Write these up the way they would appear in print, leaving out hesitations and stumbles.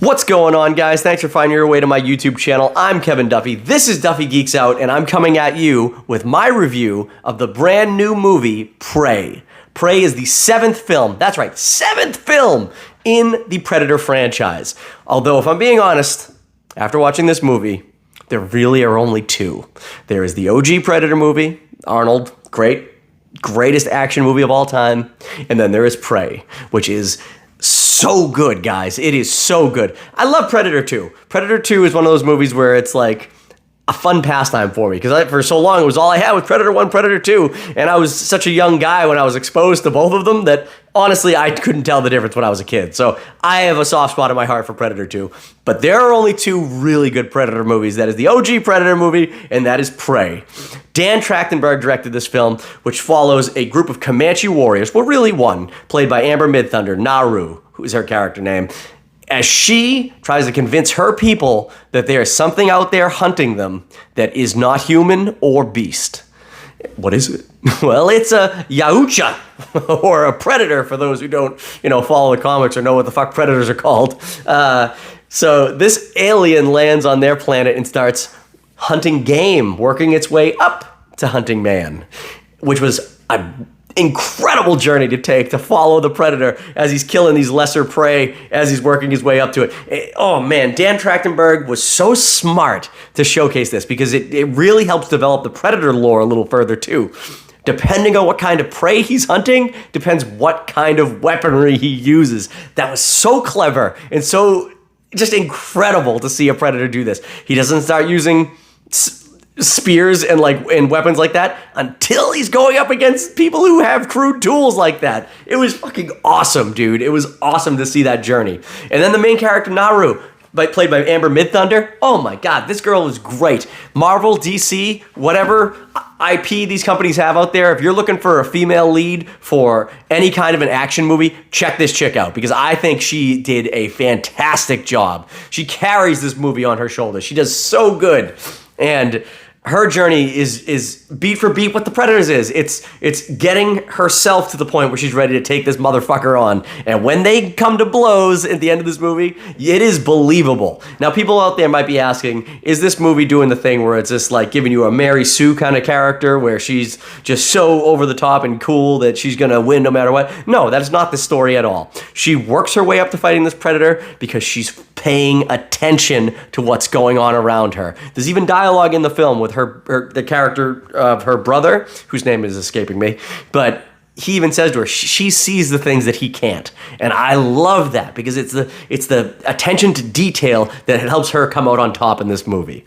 What's going on, guys? Thanks for finding your way to my YouTube channel. I'm Kevin Duffy. This is Duffy Geeks Out, and I'm coming at you with my review of the brand new movie, Prey. Prey is the seventh film, that's right, seventh film in the Predator franchise. Although, if I'm being honest, after watching this movie, there really are only two. There is the OG Predator movie, Arnold, greatest action movie of all time, and then there is Prey, which is so good, guys. It is so good. I love Predator 2. Predator 2 is one of those movies where it's like a fun pastime for me, because for so long it was all I had with Predator 1, Predator 2, and I was such a young guy when I was exposed to both of them that honestly I couldn't tell the difference when I was a kid. So I have a soft spot in my heart for Predator 2. But there are only two really good Predator movies. That is the OG Predator movie, and that is Prey. Dan Trachtenberg directed this film, which follows a group of Comanche warriors, well, really one, played by Amber Midthunder, Naru, who is her character name, as she tries to convince her people that there is something out there hunting them that is not human or beast. What is it? Well, it's a Yautja, or a predator for those who don't, follow the comics or know what the fuck predators are called. So this alien lands on their planet and starts hunting game, working its way up to hunting man, which was an incredible journey to take, to follow the predator as he's killing these lesser prey, as he's working his way up to it. Oh man, Dan Trachtenberg was so smart to showcase this, because it really helps develop the predator lore a little further too. Depending on what kind of prey he's hunting, depends what kind of weaponry he uses. That was so clever and so just incredible to see a predator do this. He doesn't start using spears and weapons like that until he's going up against people who have crude tools like that. It was fucking awesome, dude. It was awesome to see that journey. And then the main character, Naru, played by Amber Midthunder. Oh my god, this girl is great. Marvel, DC, whatever IP these companies have out there, if you're looking for a female lead for any kind of an action movie, check this chick out, because I think she did a fantastic job. She carries this movie on her shoulders. She does so good. And her journey is beat for beat what the Predators is. It's getting herself to the point where she's ready to take this motherfucker on. And when they come to blows at the end of this movie, it is believable. Now, people out there might be asking, is this movie doing the thing where it's just like giving you a Mary Sue kind of character, where she's just so over the top and cool that she's going to win no matter what? No, that's not the story at all. She works her way up to fighting this Predator because she's paying attention to what's going on around her. There's even dialogue in the film with the character of her brother, whose name is escaping me, but he even says to her, she sees the things that he can't. And I love that, because it's the attention to detail that helps her come out on top in this movie.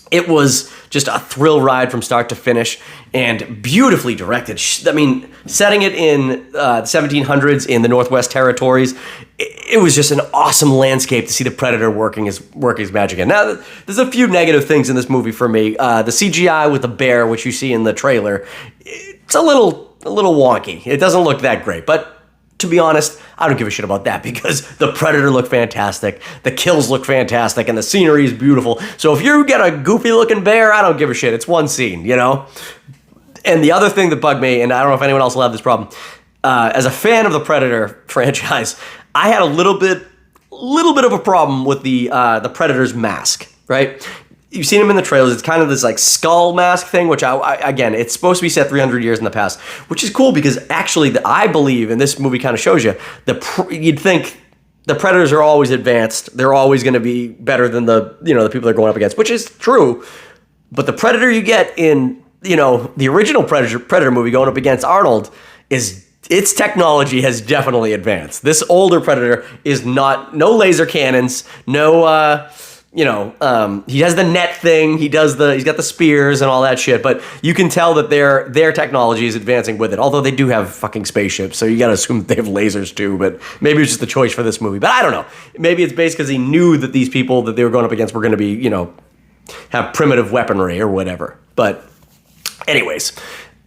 It was just a thrill ride from start to finish, and beautifully directed. I mean, setting it in the 1700s in the Northwest Territories, it was just an awesome landscape to see the Predator working his magic in. Now, there's a few negative things in this movie for me. The CGI with the bear, which you see in the trailer, it's a little wonky. It doesn't look that great, but to be honest, I don't give a shit about that, because the Predator looked fantastic, the kills look fantastic, and the scenery is beautiful. So if you get a goofy-looking bear, I don't give a shit. It's one scene, And the other thing that bugged me, and I don't know if anyone else will have this problem, as a fan of the Predator franchise, I had a little bit of a problem with the Predator's mask, right? You've seen him in the trailers. It's kind of this skull mask thing, which again, it's supposed to be set 300 years in the past, which is cool, because actually I believe, and this movie kind of shows you, you'd think the Predators are always advanced. They're always going to be better than the people they're going up against, which is true. But the Predator you get in, the original Predator movie going up against Arnold, its technology has definitely advanced. This older Predator is no laser cannons, no, he has the net thing, he's got the spears and all that shit, but you can tell that their technology is advancing with it, although they do have fucking spaceships, so you gotta assume that they have lasers too, but maybe it's just the choice for this movie, but I don't know. Maybe it's based because he knew that these people that they were going up against were gonna be, have primitive weaponry or whatever. But anyways,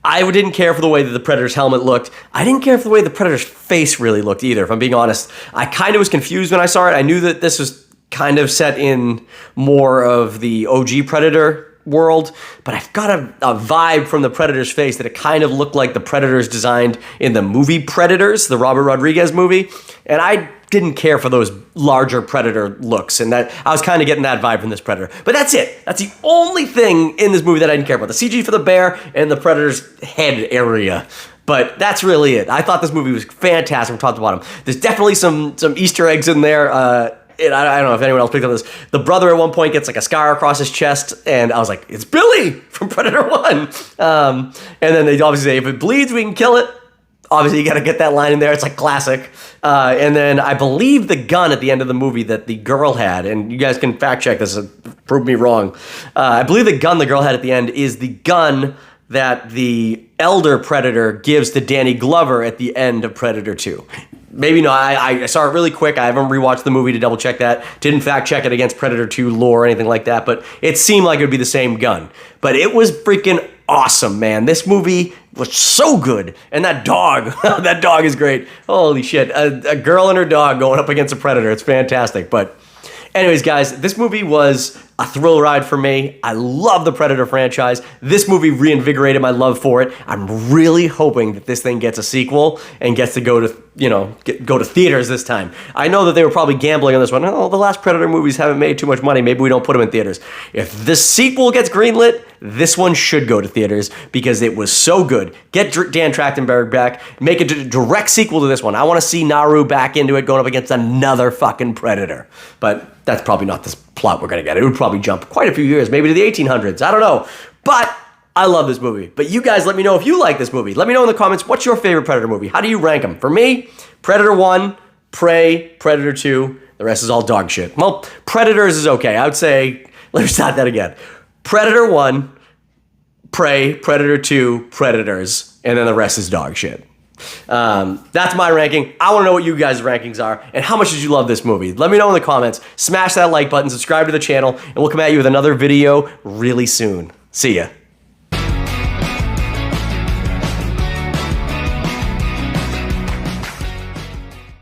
I didn't care for the way that the Predator's helmet looked. I didn't care for the way the Predator's face really looked either, if I'm being honest. I kind of was confused when I saw it. I knew that this was kind of set in more of the OG Predator world, but I've got a vibe from the Predator's face that it kind of looked like the Predators designed in the movie Predators, the Robert Rodriguez movie, and I didn't care for those larger Predator looks, and that I was kind of getting that vibe from this Predator. But that's it. That's the only thing in this movie that I didn't care about. The CG for the bear and the Predator's head area. But that's really it. I thought this movie was fantastic from top to bottom. There's definitely some Easter eggs in there. And I don't know if anyone else picked up this. The brother at one point gets like a scar across his chest, and I was like, it's Billy from Predator 1. And then they obviously say, if it bleeds, we can kill it. Obviously, you got to get that line in there. It's like classic. And then I believe the gun at the end of the movie that the girl had, and you guys can fact check this and prove me wrong. I believe the gun the girl had at the end is the gun that the elder Predator gives to Danny Glover at the end of Predator 2. Maybe not. I saw it really quick. I haven't rewatched the movie to double check that. Didn't fact check it against Predator 2 lore or anything like that, but it seemed like it would be the same gun. But it was freaking awesome, man. This movie was so good. And that dog, that dog is great. Holy shit. A girl and her dog going up against a Predator. It's fantastic. But anyways, guys, this movie was a thrill ride for me. I love the Predator franchise. This movie reinvigorated my love for it. I'm really hoping that this thing gets a sequel and gets to go to, go to theaters this time. I know that they were probably gambling on this one. Oh, the last Predator movies haven't made too much money. Maybe we don't put them in theaters. If the sequel gets greenlit, this one should go to theaters because it was so good. Get Dan Trachtenberg back. Make a direct sequel to this one. I want to see Naru back into it going up against another fucking Predator. But that's probably not the plot we're going to get. It would probably jump quite a few years, maybe to the 1800s. I don't know. But I love this movie. But you guys let me know if you like this movie. Let me know in the comments, what's your favorite Predator movie? How do you rank them? For me, Predator 1, Prey, Predator 2. The rest is all dog shit. Well, Predators is okay. I would say, let me start that again. Predator 1, Prey, Predator 2, Predators, and then the rest is dog shit. That's my ranking. I want to know what you guys' rankings are and how much did you love this movie. Let me know in the comments. Smash that like button, subscribe to the channel, and we'll come at you with another video really soon. See ya.